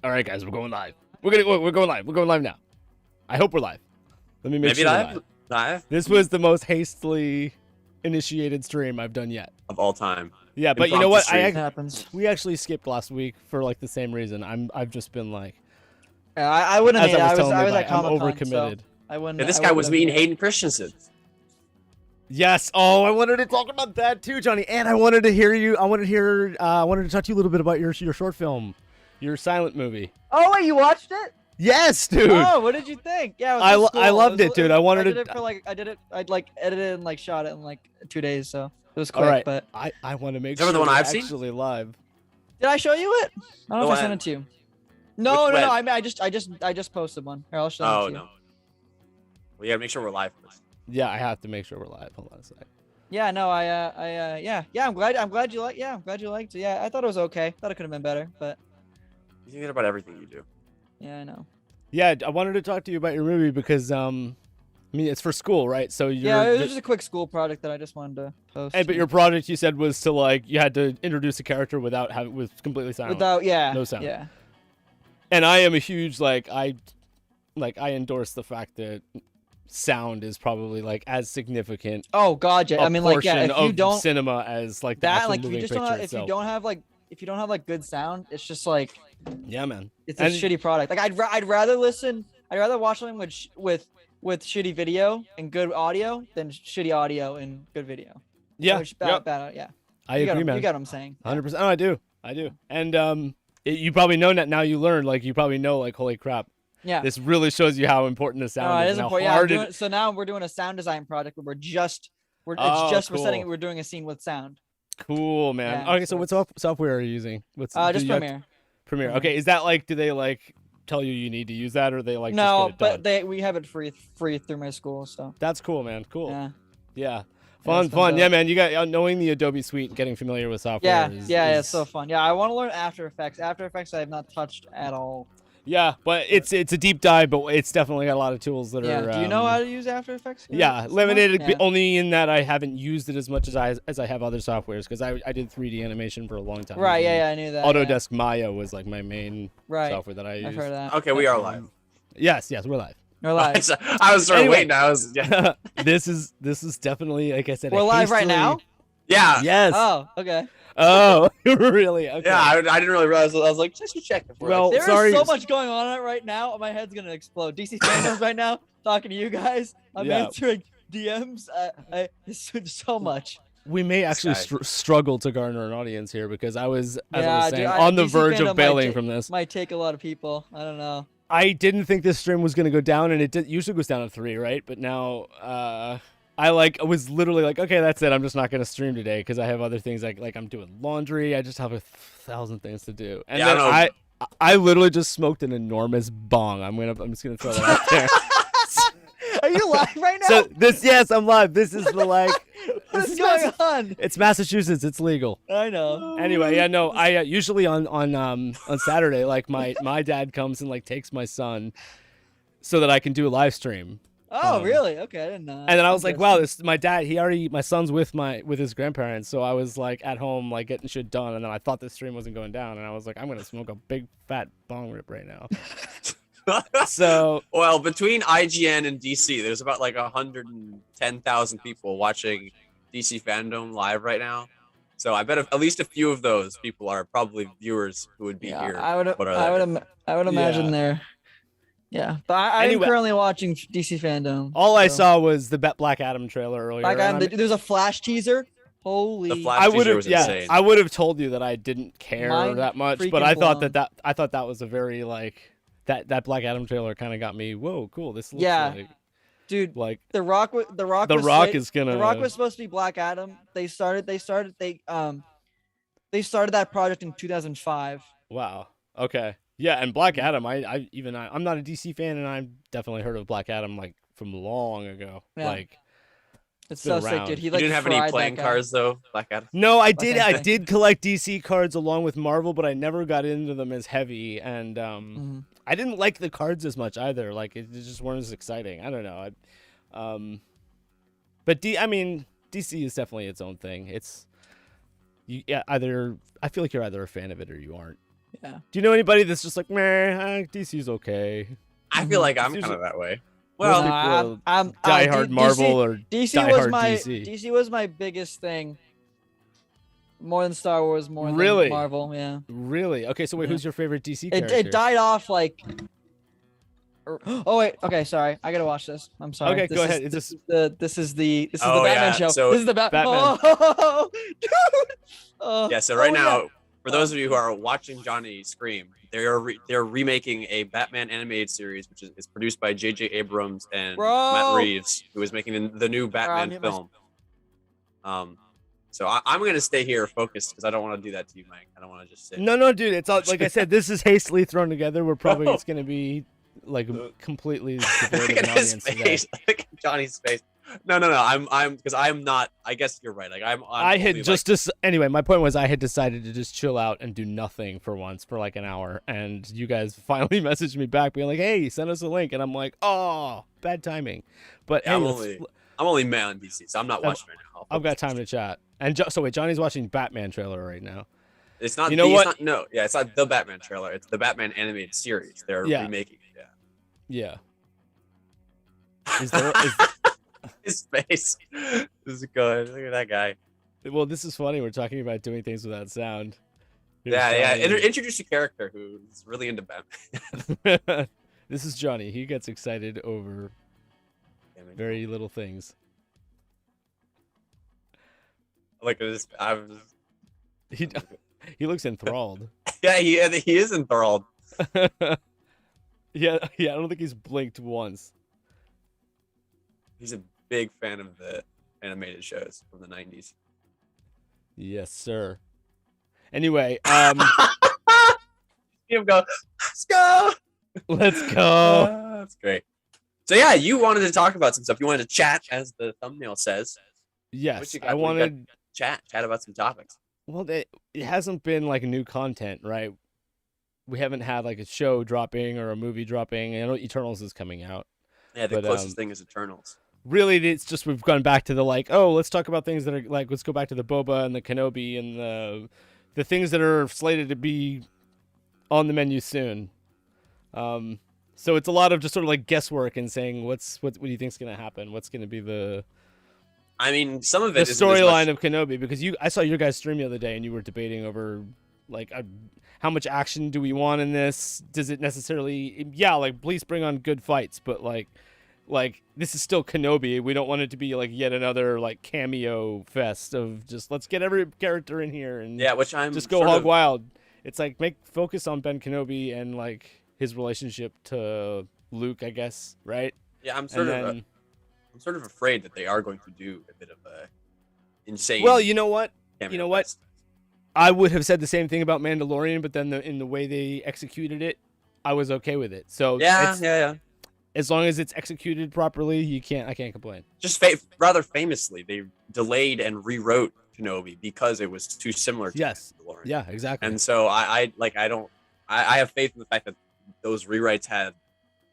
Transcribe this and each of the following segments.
All right, guys, we're going live. We're going live. We're going live now. I hope we're live. Let me make Maybe sure. live. This was the most hastily initiated stream I've done yet Of all time. Yeah, but you know what? Happens. We actually skipped last week for like the same reason. I've just been like, I wouldn't hate. I was at I'm Comic-Con, overcommitted. so I wouldn't. And this guy was meeting Hayden Christensen. Yes. Oh, I wanted to talk about that too, Johnny. And I wanted to hear you. I wanted to talk to you a little bit about your short film, your silent movie. Oh wait, you watched it? Yes, dude. Oh, what did you think? Yeah, I loved it, dude. I wanted to. I'd like edited and like shot it in like 2 days, so it was quick. All right. But I want to make Is that sure the one I've we're seen? actually live. did I show you it? I don't know if I sent it to you. No. Which I mean, I just posted one. Here, I'll show it to you. No. Well, you gotta make sure we're live first. Yeah, I have to make sure we're live. Hold on a sec. Yeah, no, yeah. I'm glad you liked it. Yeah, I thought it was okay. Thought it could have been better, but You think about everything you do. yeah, I know. Yeah, I wanted to talk to you about your movie because I mean it's for school, right? So Yeah, it was just a quick school project that I just wanted to post. But your project you said was to like you had to introduce a character without having with completely silent. No sound. Yeah. And I am a huge I endorse the fact that sound is probably like as significant. Oh god, yeah. I mean, like, yeah, if you don't cinema as like the that, actual like, if moving you just picture don't, if itself. you don't have like good sound, it's just like Yeah, man. it's a shitty product. Like I'd rather watch something with shitty video and good audio than shitty audio and good video. Yeah. Bad, yeah. I agree, man. You got what I'm saying. 100%. Oh, I do. And you probably know that now. You learned, like, you probably know, like, holy crap. Yeah. This really shows you how important the sound No, it is. is And how important. hard So now we're doing a sound design project where we're cool. we're doing a scene with sound. Cool, man. Yeah, Okay, so what software are you using? Just Premiere. Premiere. Okay, is that like? Do they like tell you need to use that, or they like? No, just get it done? we have it free through my school, so. That's cool, man. Cool. Yeah. Yeah. it's Fun. been Yeah, dope. man. You got knowing the Adobe Suite, getting familiar with software. Yeah, it's so fun. Yeah, I want to learn After Effects. After Effects, I have not touched at all. Yeah, but it's a deep dive, but it's definitely got a lot of tools that are. Do you know how to use After Effects? Yeah, limited only in that I haven't used it as much as I have other softwares because I did 3D animation for a long time. Right. Yeah, I knew that. Autodesk Maya was like my main software that I used. I've heard of that. Okay, we are live. Yes, we're live. We're live. I was sort of waiting. Yeah. This is definitely, like I said. We're live right now. Yeah. Yes. Oh, okay. Oh, really? Okay. Yeah, I didn't really realize. I was like, just check. Well, There sorry. is so much going on right now. My head's gonna explode. DC Fandomes right now. Talking to you guys. I'm answering DMs. It's so much. We may actually struggle to garner an audience here because I was, as I Yeah, was saying, dude, on the DC verge Fandom of bailing from this. Might take a lot of people. I don't know. I didn't think this stream was gonna go down, and it usually goes down to 3, right? But now, I was literally like, okay, that's it. I'm just not gonna stream today because I have other things like I'm doing laundry. I just have 1,000 things to do, and then I literally just smoked an enormous bong. I'm just gonna throw that out there. Are you live right now? So yes, I'm live. This is the like. What's going on? It's Massachusetts. It's legal. I know. Anyway, yeah, no. I usually on Saturday, like my dad comes and like takes my son, so that I can do a live stream. Oh, really? Okay, I didn't know. And then I was like, wow, my son's with his grandparents, so I was like at home like getting shit done, and then I thought this stream wasn't going down, and I was like, I'm gonna smoke a big fat bong rip right now. So well, between IGN and DC, there's about like 110,000 people watching DC Fandome live right now. So I bet at least a few of those people are probably viewers who would be here. I would imagine they're. Yeah, but I'm currently watching DC Fandome. All I saw was the Black Adam trailer earlier. Black Adam, there's a Flash teaser. Holy! The Flash teaser was insane. I would have told you that I didn't care that much, but I thought blown. I thought that was a very like that Black Adam trailer kind of got me. Whoa, cool! This looks like, dude. Like The Rock was supposed to be Black Adam. They started that project in 2005. Wow. Okay. Yeah, and Black Adam, I'm not a DC fan, and I've definitely heard of Black Adam like from long ago. Yeah. Like it's so sick, dude. He you like didn't have any playing cards though, Black Adam. No, I did. I did collect DC cards along with Marvel, but I never got into them as heavy, and I didn't like the cards as much either. Like it just weren't as exciting. I don't know. But DC is definitely its own thing. I feel like you're either a fan of it or you aren't. Yeah. Do you know anybody that's just like, meh, DC's okay? I feel like I'm It's kind of that way. Most Well, people I'm diehard Marvel or DC diehard DC. DC was my biggest thing. More than Star Wars, more Really? than Marvel. Yeah. Really? Okay, so wait, Yeah. who's your favorite DC It character? died off like. Oh wait. Okay, sorry. I gotta watch this. I'm sorry. Okay, go ahead. This is the Oh, Batman yeah, show. so- This is the Batman. Oh, dude. Oh, yeah. So right oh, now, yeah. for those of you who are watching Johnny scream, they're remaking a Batman animated series, which is produced by J.J. Abrams and Bro. Matt Reeves, who is making the new Batman mute my- film. So I'm gonna stay here focused because I don't want to do that to you, Mike. I don't want to just sit. No, dude. It's all like I said. This is hastily thrown together. We're probably Bro. it's gonna be like completely devoid Look of at an his audience today. face. Look at Johnny's face. No. I'm because I'm not. I guess you're right. Like I had only, just anyway. My point was I had decided to just chill out and do nothing for once for like an hour, and you guys finally messaged me back, being like, "Hey, send us a link," and I'm like, "Oh, bad timing." But Yeah, hey, I'm only mad on DC, so I'm not watching right now. I've got time to chat. And so wait, Johnny's watching Batman trailer right now. It's not. You know what? It's not the Batman trailer. It's the Batman animated series. They're Yeah. remaking it. Yeah. Yeah. Is there? His face. This is good. Look at that guy. Well, this is funny. We're talking about doing things without sound. Here's Yeah. Johnny. Introduce a character who's really into Batman. This is Johnny. He gets excited over very little things. Look at this. He looks enthralled. Yeah, he is enthralled. Yeah. I don't think he's blinked once. He's a big fan of the animated shows from the 90s. Yes, sir. Anyway, See him go, let's go. let's go. That's great. So yeah, you wanted to talk about some stuff. You wanted to chat, as the thumbnail says. Yes, you got? I What you got? wanted. Chat about some topics. Well, it hasn't been like new content, right? We haven't had like a show dropping or a movie dropping. I know Eternals is coming out. Yeah, the But, closest thing is Eternals. Really, it's just we've gone back to the like, oh, let's talk about things that are like, let's go back to the Boba and the Kenobi and the things that are slated to be on the menu soon. So it's a lot of just sort of like guesswork and saying what do you think's gonna happen? What's gonna be the I mean, some of the it isn't as storyline much- of Kenobi? Because I saw your guys stream the other day and you were debating over like how much action do we want in this? Does it necessarily? Yeah, like please bring on good fights, but like this is still Kenobi. We don't want it to be like yet another like cameo fest of just let's get every character in here and Yeah, which I'm just go sort hog of- wild. It's like focus on Ben Kenobi and like his relationship to Luke, I guess, right? Yeah, I'm And sort then, of afraid that they are going to do a bit of a insane. well, you know what? cameo you know what? fest. I would have said the same thing about Mandalorian, but then in the way they executed it, I was okay with it. So Yeah. as long as it's executed properly, I can't complain. Just rather famously, they delayed and rewrote Kenobi because it was too similar to Yes. Mandalorian. Yeah, exactly. And so I have faith in the fact that those rewrites had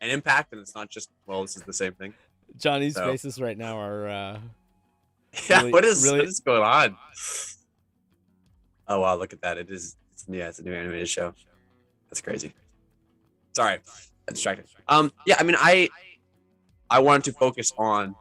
an impact, and it's not just, well, this is the same thing. Johnny's So- faces right now are Yeah, Really- what is really- going on? Oh wow, look at that! It's a new animated show. That's crazy. Sorry, I'm distracted. Yeah, I mean, I wanted to focus on,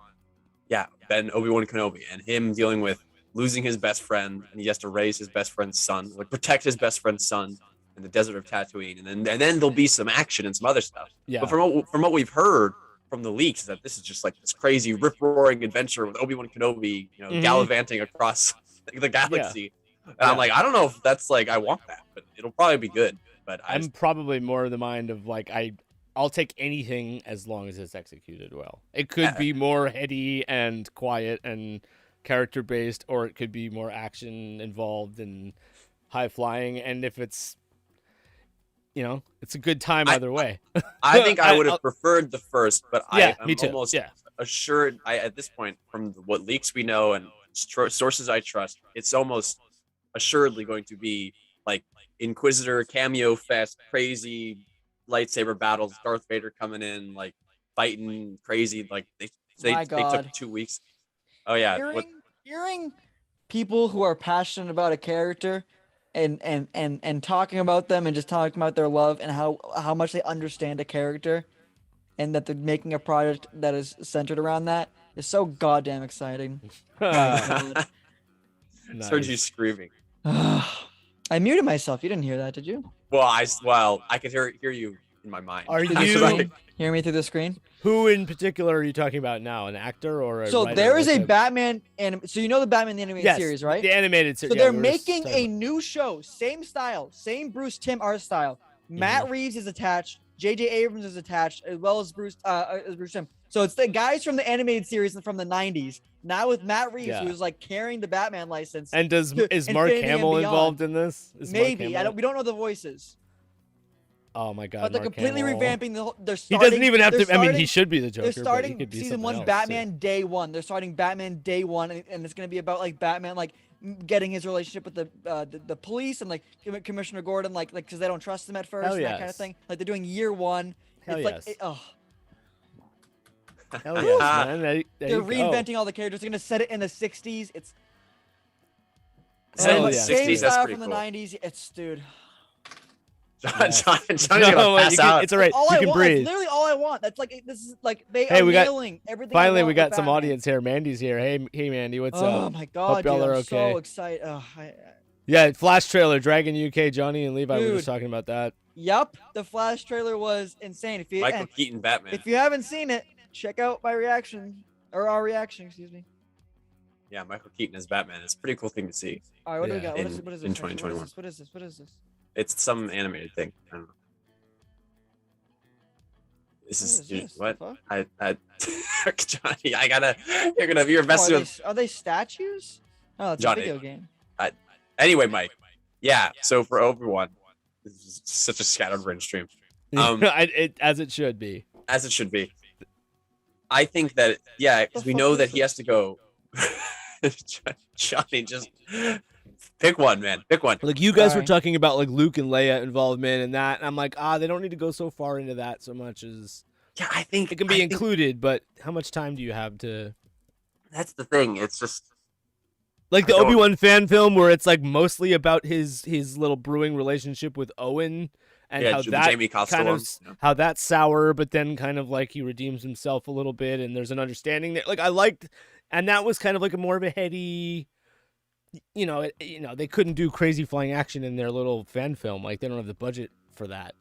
Ben Obi-Wan Kenobi and him dealing with losing his best friend, and he has to raise his best friend's son, like protect his best friend's son in the desert of Tatooine, and then there'll be some action and some other stuff. yeah. But from what we've heard from the leaks, is that this is just like this crazy rip-roaring adventure with Obi-Wan Kenobi, Mhm. gallivanting across the galaxy. And Yeah. I'm like, I don't know if that's like I want that, but it'll probably be good. But I'm probably more of the mind of like I'll take anything as long as it's executed well. It could Yeah. be more heady and quiet and character based, or it could be more action involved and high flying. And if it's it's a good time either way. I think I would I'll- have preferred the first, but Yeah, I'm me too. almost Yeah. assured. At this point, from what leaks we know and sources I trust, it's almost assuredly going to be like Inquisitor cameo fest, crazy lightsaber battles, Darth Vader coming in, like fighting crazy, like they My took God. 2 weeks. Oh yeah, Hearing people who are passionate about a character and talking about them and just talking about their love and how much they understand a character, and that they're making a product that is centered around that is so goddamn exciting. My God. Just heard you screaming. I muted myself. You didn't hear that, did you? Well, I could hear you in my mind. Are Did you? hear me through the screen? Who in particular are you talking about now? An actor or a So writer? there is What's a it? Batman so you know the Batman the animated Yes, series, right? The animated series. So yeah, they're we were just making talking a new show, same style, same Bruce Timm art style. Mm-hmm. Matt Reeves is attached, J.J. Abrams is attached, as well as Bruce Timm. So it's the guys from the animated series from the 90s. Now with Matt Reeves, Yeah. who's like carrying the Batman license. And is Mark Infinity and Hamill Beyond. involved in this? Is Mark Maybe. Hamill- We don't know the voices. Oh my God! But they're Mark completely Hamill. revamping they're He starting, doesn't even have they're to. I mean, he starting- should be the Joker. They're but he starting could be season something 1 else, too. Batman day 1. They're starting Batman day 1, and it's gonna be about like Batman like getting his relationship with the police and like Commissioner Gordon like because they don't trust him at first Hell and that kind of yes. thing. Like they're doing year 1. Hell It's yes. like Hell yes, man. There they're you go. reinventing all the characters. They're gonna set it in the 60s. It's Hell in the yeah, same dude. that's style pretty from cool. the 90s. It's dude. Johnny's No, gonna pass out. it's all right. All You I can want. That's breathe. literally all I want. That's like this is like they Hey, are we got- nailing everything. I Finally, want we with got some Batman. audience here. Mandy's here. Hey, Mandy, what's Oh up? my god, y'all dude! are I'm okay. so excited. Yeah, Flash trailer, Dragon UK, Johnny and Levi were Dude. just talking about that. Yup, the Flash trailer was insane. Michael Keaton Batman. If you haven't seen it, check out my reaction or our reaction. Excuse me. Yeah, Michael Keaton as Batman. It's a pretty cool thing to see. All right, what do we Yeah. got? What is this? In What is 2021. this? What is this? What is this? It's some animated thing. I don't know. This What is is dude, this? what? The fuck? Johnny, you're Oh, messing with. are they statues? Oh, it's Johnny. a video game. Anyway, Mike. Yeah. So for Obi-Wan, this is such a scatterbrained stream, As it should be. as it should be. I think that because we fuck know is that he has to go. Johnny, just pick one, man. Pick one. Like you guys were Sorry. talking about like Luke and Leia involvement and that, and I'm like, they don't need to go so far into that so much as Yeah, I think it can be included, but how much time do you have to That's the thing. It's just like the I don't- Obi-Wan fan film where it's like mostly about his little brewing relationship with Owen and how the that Jamie Costa kind one. of how that's sour, but then kind of like he redeems himself a little bit and there's an understanding there. Like I liked, and that was kind of like a more of a heady, they couldn't do crazy flying action in their little fan film. Like they don't have the budget for that.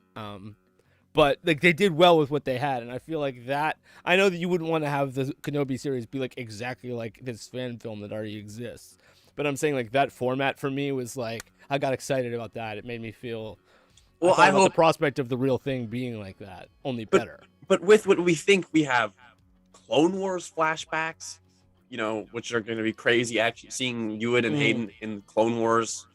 But like they did well with what they had, and I feel like that. I know that you wouldn't want to have the Kenobi series be like exactly like this fan film that already exists, but I'm saying like that format for me was like I got excited about that. It made me feel. Well, I I hope hope, the prospect of the real thing being like that only better. but with what we think we have, Clone Wars flashbacks, which are going to be crazy. Actually, seeing Ewan and Hayden in Clone Wars.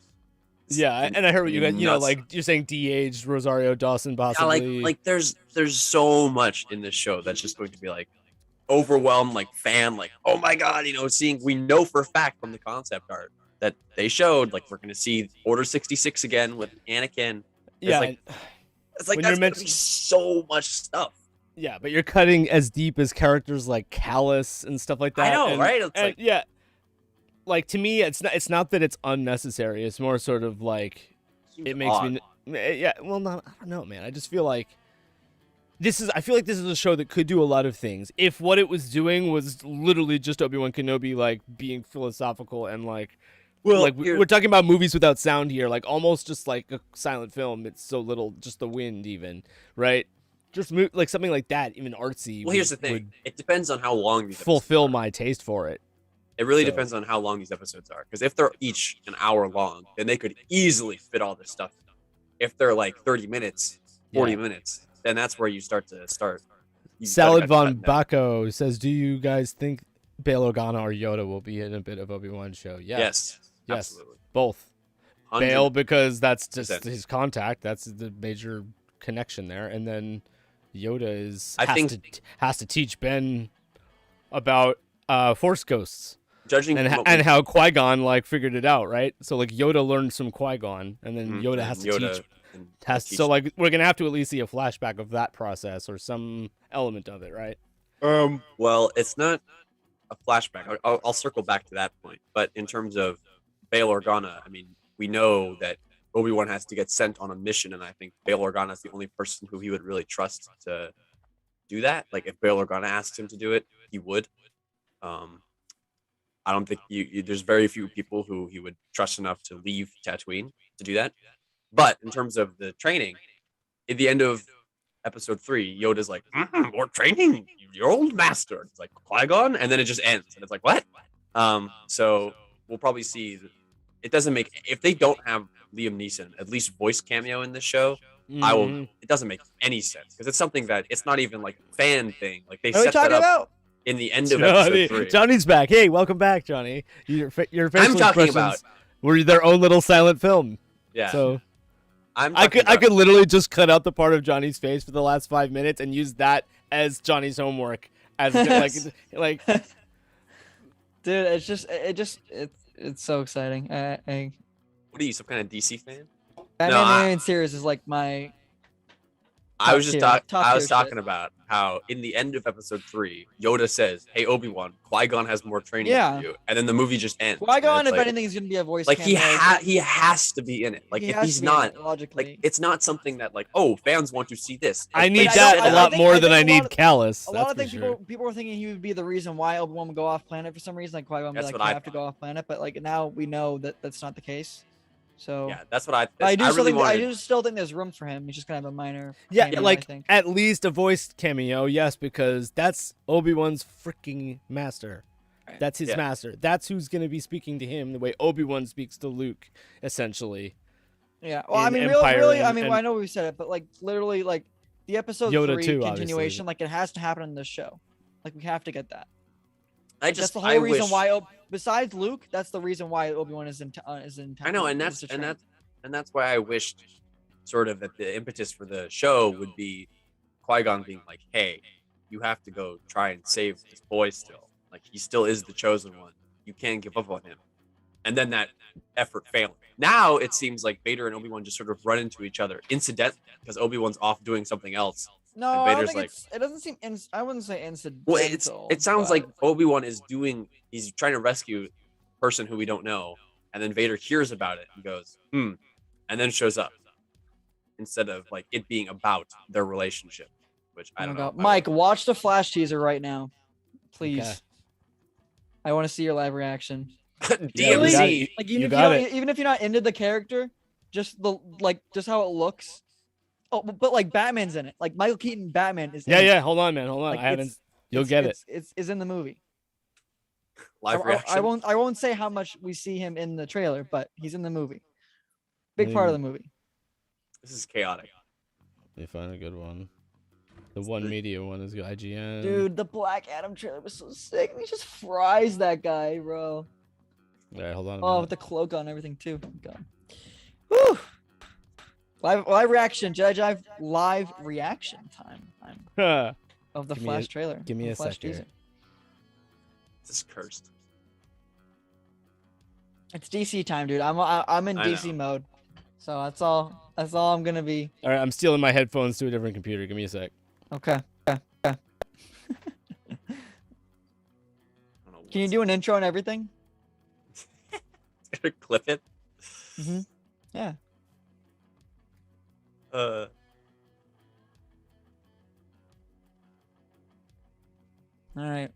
Yeah, and I heard what you guys, Nuts. like you're saying de-aged Rosario Dawson Yeah, possibly. like there's so much in this show that's just going to be like overwhelmed, like fan, like oh my god, we know for a fact from the concept art that they showed like we're going to see Order 66 again with Anakin. yeah, like- It's like When that's you're going to be so much stuff. yeah, but you're cutting as deep as characters like Callus and stuff like that. I know, and- right? It's and like yeah, like to me, it's not that it's unnecessary. It's more sort of like it makes odd. me, yeah. Well, not I don't know, man. I just feel like I feel like this is a show that could do a lot of things if what it was doing was literally just Obi-Wan Kenobi like being philosophical and like. Well, like we're talking about movies without sound here, like almost just like a silent film. It's so little, just the wind, even right. Just like something like that, even artsy. Well, here's the thing. would It depends on how long these fulfill episodes are. my taste for it. It really so- depends on how long these episodes are. Because if they're each an hour long, then they could easily fit all this stuff. If they're like 30 minutes, 40 Yeah. minutes, then that's where you start. You Salad gotta von cut down. Baco says, "Do you guys think Bail Organa or Yoda will be in a bit of Obi-Wan show?" Yeah. Yes. Yes. Absolutely. Both. 100 Bail because that's just 100%. his contact. That's the major connection there, and then Yoda has to teach Ben about Force ghosts. Judging And, from what and we- how Qui-Gon like figured it out, right? So like Yoda learned some Qui-Gon, and then Mhm, Yoda and has to Yoda teach. and So teach- like we're gonna have to at least see a flashback of that process or some element of it, right? Well, it's not a flashback. I'll circle back to that point. But in terms of Bail Organa, I mean, we know that Obi-Wan has to get sent on a mission, and I think Bail Organa is the only person who he would really trust to do that. Like if Bail Organa asked him to do it, he would. Um, I don't think there's very few people who he would trust enough to leave Tatooine to do that. But in terms of the training, at the end of episode 3, Yoda's like, more training, your old master. It's like Qui-Gon, and then it just ends, and it's like, what? So we'll probably see. It doesn't make, if they don't have Liam Neeson at least voice cameo in this show, I will. It doesn't make any sense because it's something that it's not even like a fan thing. Like they What are we set that talking up about? in the end of episode 3. Johnny's back. Hey, welcome back, Johnny. Your facial I'm talking expressions about. were their own little silent film. Yeah. So I could literally just cut out the part of Johnny's face for the last 5 minutes and use that as Johnny's homework. As like. Dude, it's so exciting. What are you, some kind of DC fan? Batman animated series is like my. I was just top tier talking shit. about how in the end of episode 3, Yoda says, "Hey Obi-Wan, Qui-Gon has more training Yeah. for you," and then the movie just ends. Qui-Gon, and if it's like, anything, is gonna be a voice. like he cameo. has to be in it. Like He if has he's to be in not, it, logically. like it's not something that like, oh, fans want to see this. I need I that don't- a I lot think- more I than think I a need lot of- Callus. A lot that's of things for sure. people were thinking he would be the reason why Obi-Wan would go off planet for some reason. Like Qui-Gon would be That's like, what you I have to thought. go off planet, but like now we know that that's not the case. So Yeah, that's what I. I do still really think I wanted. do still think there's room for him. He's just gonna have a minor. Yeah, cameo, I like think. at least a voice cameo, yes, because that's Obi-Wan's freaking master. That's his Yeah. master. That's who's going to be speaking to him the way Obi-Wan speaks to Luke, essentially. Yeah. Well, I in mean, Empire really, I and- mean, and- I know we said it, but like literally, like the episode Yoda 3 too, continuation, obviously. like it has to happen in this show. Like we have to get that. I Like, just that's the whole I reason wish, why. Besides Luke, that's the reason why Obi-Wan is in. I know, and that's why I wished sort of that the impetus for the show would be Qui-Gon being like, "Hey, you have to go try and save this boy still. Like he still is the chosen one. You can't give up on him." And then that effort failed. Now it seems like Vader and Obi-Wan just sort of run into each other incidentally because Obi-Wan's off doing something else. No, and I don't Vader's think like- it doesn't seem. I wouldn't say incidental. Well, it sounds but- like Obi-Wan is he's trying to rescue a person who we don't know, and then Vader hears about it and goes, and then shows up instead of like it being about their relationship, which I Oh don't my know. God. Mike, watch the Flash teaser right now, please. Okay. I want to see your live reaction. Yeah, we got DMZ. it. Like You even if got you even if you're not into the character, just just how it looks. Oh, but like Batman's in it. Like Michael Keaton Batman is. Yeah, in it. yeah. Hold on, man. Hold on. Like, I haven't. it's- You'll get it. It's in the movie. Live reaction. I won't say how much we see him in the trailer, but he's in the movie. Big part of the movie. This is chaotic. Let me find a good one. The one media one is IGN. Dude, the Black Adam trailer was so sick. He just fries that guy, bro. All right, hold on. a Oh, minute. with the cloak on and everything too. God. Whew. Live reaction, Jedi Jive live reaction time of the Give me Flash a- trailer. give me of a the Flash sec here. teaser. This is cursed. It's DC time, dude. I'm in I DC know. mode, so that's all. That's all I'm gonna be. All right, I'm stealing my headphones to a different computer. Give me a sec. Okay. I don't know Can you what's- do an intro and everything? clip it? Mm-hmm. Yeah. Uh, All right.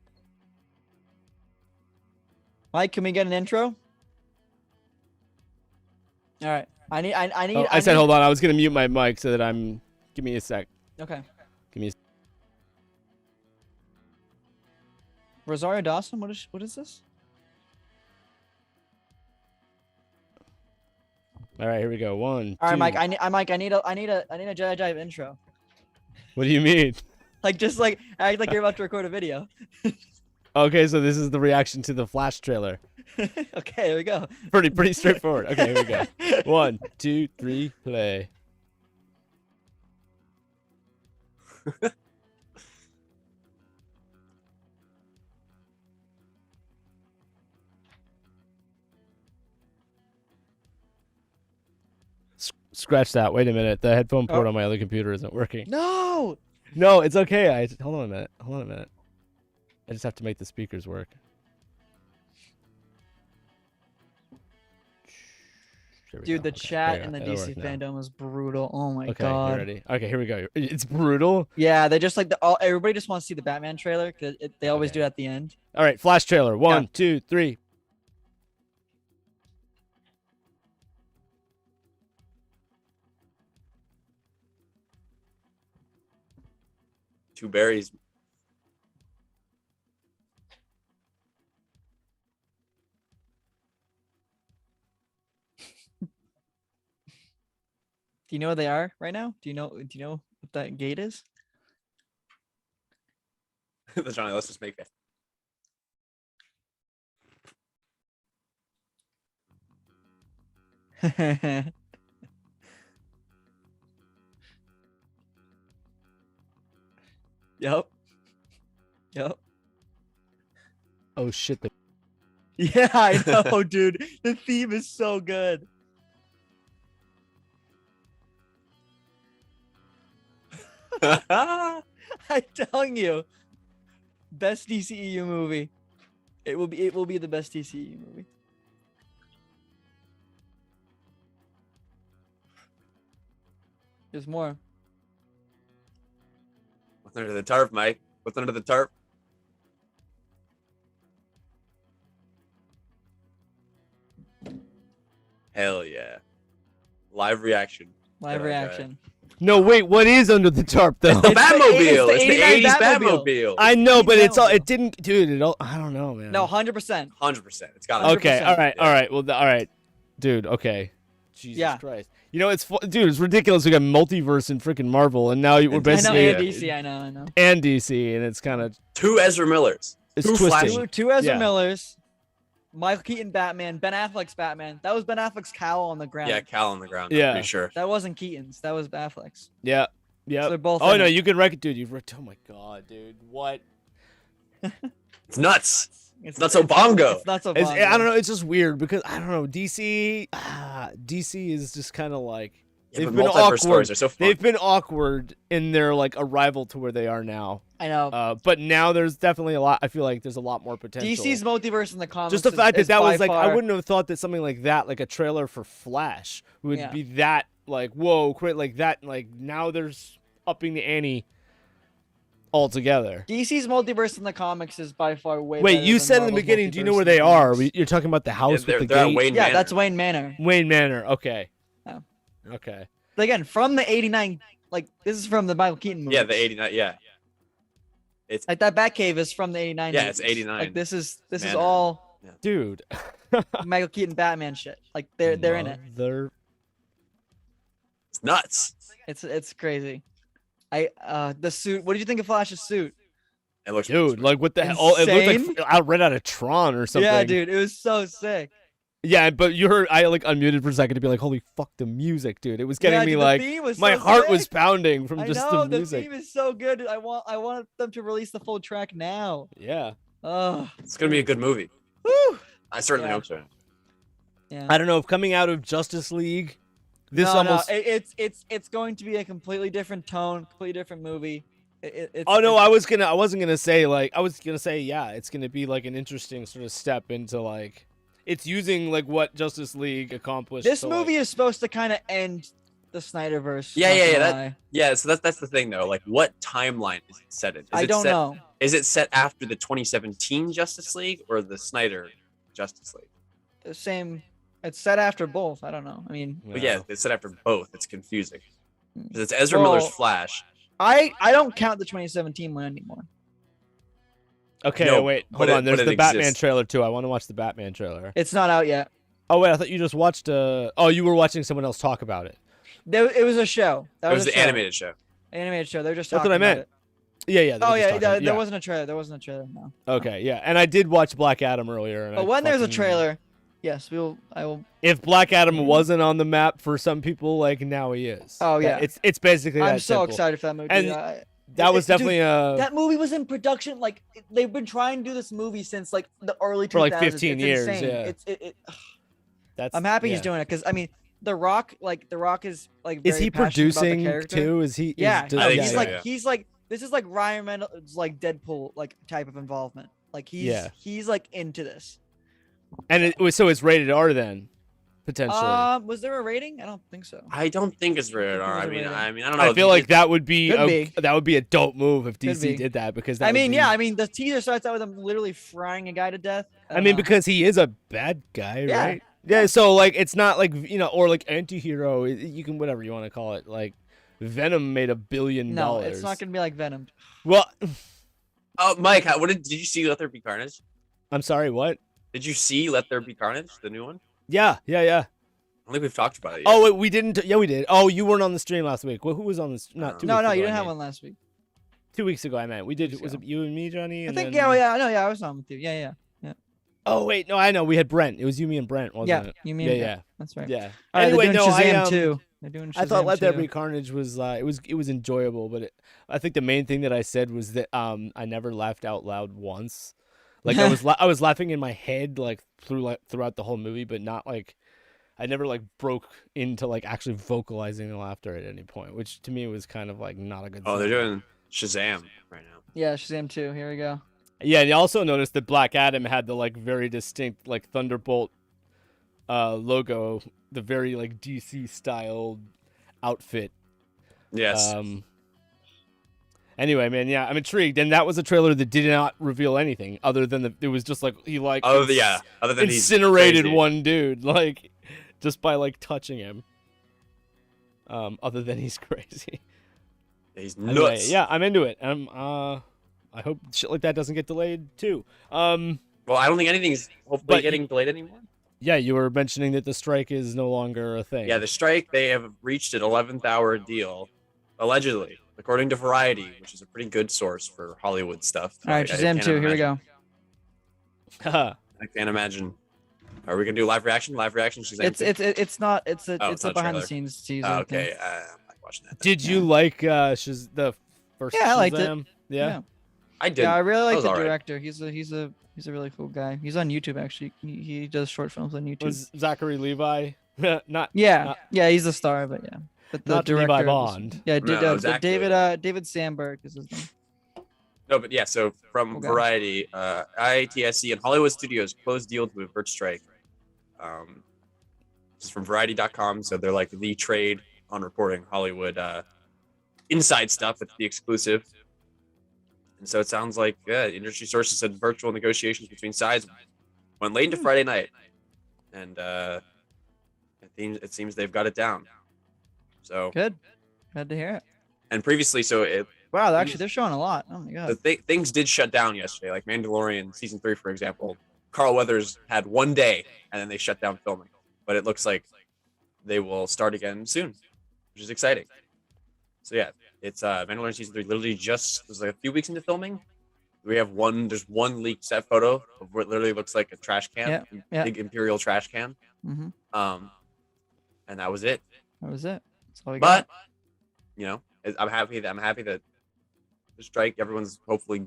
Mike, can we get an intro? All right. I need. Oh, I said hold on. I was gonna mute my mic so that I'm. Give me a sec. Okay. Give me. Rosario Dawson. What is this? All right, here we go. One. All right, two. Mike. I need a Jedi Jive intro. What do you mean? Like just like act like you're about to record a video. Okay, so this is the reaction to the Flash trailer. Okay, here we go. Pretty straightforward. Okay, here we go. 1, 2, 3, play. Scratch that. Wait a minute. The headphone port Oh. on my other computer isn't working. No. No, it's okay. Hold on a minute. Hold on a minute. I just have to make the speakers work. Here we Dude, go. the Okay, chat here we in go. the It'll DC work now. fandom is brutal. Oh my Okay, you god. ready? Okay, here we go. It's brutal. Yeah, they just like everybody just wants to see the Batman trailer because they always Okay. do it at the end. All right, Flash trailer. One, two, three. Two berries. Do you know where they are right now? Do you know what that gate is? Johnny, let's just make it. Yep. Yep. Oh shit! Yeah, I know, dude. The theme is so good. I'm telling you, best DCEU movie. It will be the best DCEU movie. There's more. What's under the tarp, Mike? What's under the tarp? Hell yeah. Live reaction. Live Jedi Jive. reaction. No, wait. What is under the tarp though? It's the Batmobile. it's It's the the 89 80s Batmobile. Batmobile. I know, but it's all. Batmobile. It didn't, dude. It all. I don't know, man. No, 100%. 100%. It's got to Okay. 100%. All right. Yeah. All right. Well. All right, dude. Okay. Jesus Yeah. Christ. You know, dude. It's ridiculous. We got multiverse in freaking Marvel, and now we're And I know, basically and Yeah. DC. I know. and DC, and it's kind of Two Ezra Millers. it's Two twisting. Flash- Two Ezra Yeah. Millers, Michael Keaton Batman, Ben Affleck's Batman. That was Ben Affleck's cowl on the ground. Yeah, Cal on the ground. Yeah. I'm pretty sure. That wasn't Keaton's. That was Affleck's. Yeah. Yeah. So they're both. Oh in no, it. you can reckon, dude. Oh my god, dude. What? It's nuts. It's not so bongo. It's not so It's, bongo. I don't know. It's just weird because I don't know. DC is just kind of like Yeah, they've but been multiverse awkward. stories are so fun. They've been awkward in their like arrival to where they are now. I know. But now there's definitely a lot. I feel like there's a lot more potential. DC's multiverse in the comics. just the fact is that by was like I far- wouldn't have thought that something like that, like a trailer for Flash, would Yeah. be that like whoa, quit like that. Like now there's upping the ante altogether. DC's multiverse in the comics is by far way. Wait, better you than said in the Marvel's beginning. Do you know multiverse where in the they are? comics. You're talking about the Yeah, house they're, with the they're at gate. Wayne Yeah, Manor. that's Wayne Manor. Wayne Manor. Okay. Yeah. Okay. But again, from the '89. Like this is from the Michael Keaton movie. Yeah, the 89. Yeah. It's Like that Batcave is from the '89. Yeah, it's movies. 89 Like this is Manor. all Dude. Michael Keaton Batman shit. Like they're in it. it's nuts. It's crazy. The suit. What did you think of Flash's suit? It looks Dude, like what the hell? Oh, it looked Insane? like out right out of Tron or something. Yeah, dude, it was so sick. Yeah, but you heard I like unmuted for a second to be like, holy fuck, the music, dude. It was getting Yeah, me dude, the like theme was my so heart was sick. pounding from I just know the music. theme is so good. I want them to release the full track now. Yeah. Oh, it's gonna be a good movie. whew. I certainly Yeah. hope so. Yeah. I don't know if coming out of Justice League, this no, almost. no, it's going to be a completely different tone, completely different movie. It's, Oh no, it's- I wasn't gonna say like I was gonna say yeah, it's gonna be like an interesting sort of step into like it's using like what Justice League accomplished. this to, movie like, is supposed to kind of end the Snyderverse. Yeah, not yeah, gonna yeah, lie. Yeah, so that's the thing though. Like, what timeline is it set in? Is I it don't set, know. Is it set after the 2017 Justice League or the Snyder Justice League? The same. It's set after both. I don't know. I mean, But yeah, it's set after both. It's confusing because it's Ezra Well, Miller's Flash. I don't count the 2017 one anymore. Okay, No, wait, but hold on. it- There's but the it Batman exists. trailer too. I want to watch the Batman trailer. It's not out yet. Oh wait, I thought you just watched. Oh, you were watching someone else talk about it. It was a show. That It was a the show. animated show. Animated show. They're just That's talking what I about meant. it. Yeah, yeah. they Oh were just yeah, talking- there wasn't a trailer. There wasn't a trailer. No. Okay, yeah, and I did watch Black Adam earlier. And But I when there's a fucking- trailer, yes, I will. if Black Adam wasn't on the map for some people, like now he is. Oh, yeah. It's basically that I'm so simple. excited for that movie. And dude. That was Dude, definitely a That movie was in production. Like they've been trying to do this movie since like the early 2000s. For, like, 15 it's years, Insane. yeah. That's. I'm happy yeah. he's doing it because I mean, The Rock is like. Is very he passionate about the producing character. too? Is he? Yeah, does- I think he's so, like yeah. he's like this is like Ryan Reynolds like Deadpool like type of involvement. Like Yeah. he's like into this. And so it's rated R then. potentially. Was there a rating? I don't think so. I don't think it's rated R. There's a rating. I mean, I don't know. I feel like that would be Could be. that would be a dope move if Could DC be. did that because that I would mean, be- yeah. I mean, the teaser starts out with him literally frying a guy to death. I mean, because he is a bad guy, Yeah. right? Yeah. So like, it's not like or like anti-hero. You can whatever you want to call it. Like, Venom made $1 billion. no, it's not gonna be like Venom. Well, Oh, Mike, did you see Let There Be Carnage? I'm sorry. What? Did you see Let There Be Carnage, the new one? Yeah. I don't think we've talked about it yet. Oh, wait, we didn't. Yeah, we did. Oh, you weren't on the stream last week. Well, who was on this? Not 2 No, weeks no, ago, you I didn't have mean. one last week. 2 weeks ago, I meant. We did. Weeks Was ago. it you and me, Johnny? I And think. then... Yeah, I was on with you. Yeah. Oh wait, no, I know. We had Brent. It was you, me, and Brent, wasn't Yeah, it? you mean Yeah. That's right. Yeah. All right, Anyway, they're doing no, Shazam I too. They're doing Shazam I thought Let There too. Be Carnage was it was enjoyable, but I think the main thing that I said was that I never laughed out loud once. Like I was laughing in my head like throughout the whole movie, but not like I never like broke into like actually vocalizing the laughter at any point, which to me was kind of like not a good. Oh, they're sign. doing Shazam right now. Yeah, Shazam 2. Here we go. Yeah, and you also noticed that Black Adam had the like very distinct like Thunderbolt logo, the very like DC styled outfit. Yes. Anyway, man, yeah, I'm intrigued, and that was a trailer that did not reveal anything other than it was just like he like Other than he's incinerated crazy. one dude like just by like touching him. Other than he's crazy. He's Anyway, nuts. yeah, I'm into it. I hope shit like that doesn't get delayed too. Well, I don't think anything's hopefully But getting delayed anymore. Yeah, you were mentioning that the strike is no longer a thing. Yeah, the strike, they have reached an 11th hour deal, allegedly, according to Variety, which is a pretty good source for Hollywood stuff. All right, I Shazam can't 2. Here we imagine- go. I can't imagine. Are we gonna do live reaction? Live reaction? Shazam 2? It's not. It's a Oh, it's not a a behind the trailer. scenes teaser. Oh, thing. okay, I'm not watching that. Did you like the first Yeah, I liked it. Shazam? Yeah. I did. Yeah, I really like was the alright. director. He's a really cool guy. He's on YouTube actually. He does short films on YouTube. Was Zachary Levi not Yeah, he's the star, but yeah. But the Not director. Levi was- Bond. Yeah, No, exactly. David Sandberg is his name. No, but yeah, so from Okay. Variety, IATSE and Hollywood Studios closed deal to avert strike. This is from Variety.com, so they're like the trade on reporting Hollywood inside stuff. It's the exclusive. And so it sounds like industry sources said virtual negotiations between sides went late into Friday night. And it seems they've got it down. So, Good. Glad to hear it. and previously, Wow, actually they're showing a lot. Oh my god. things did shut down yesterday, like Mandalorian season 3, for example. Carl Weathers had one day, and then they shut down filming. But it looks like they will start again soon, which is exciting. So yeah, it's Mandalorian season 3 literally just was like a few weeks into filming. There's one leaked set photo of what literally looks like a trash can, Yeah. big Imperial trash can. Mhm. And that was it. That was it. That's all we But got. I'm happy that the strike, everyone's hopefully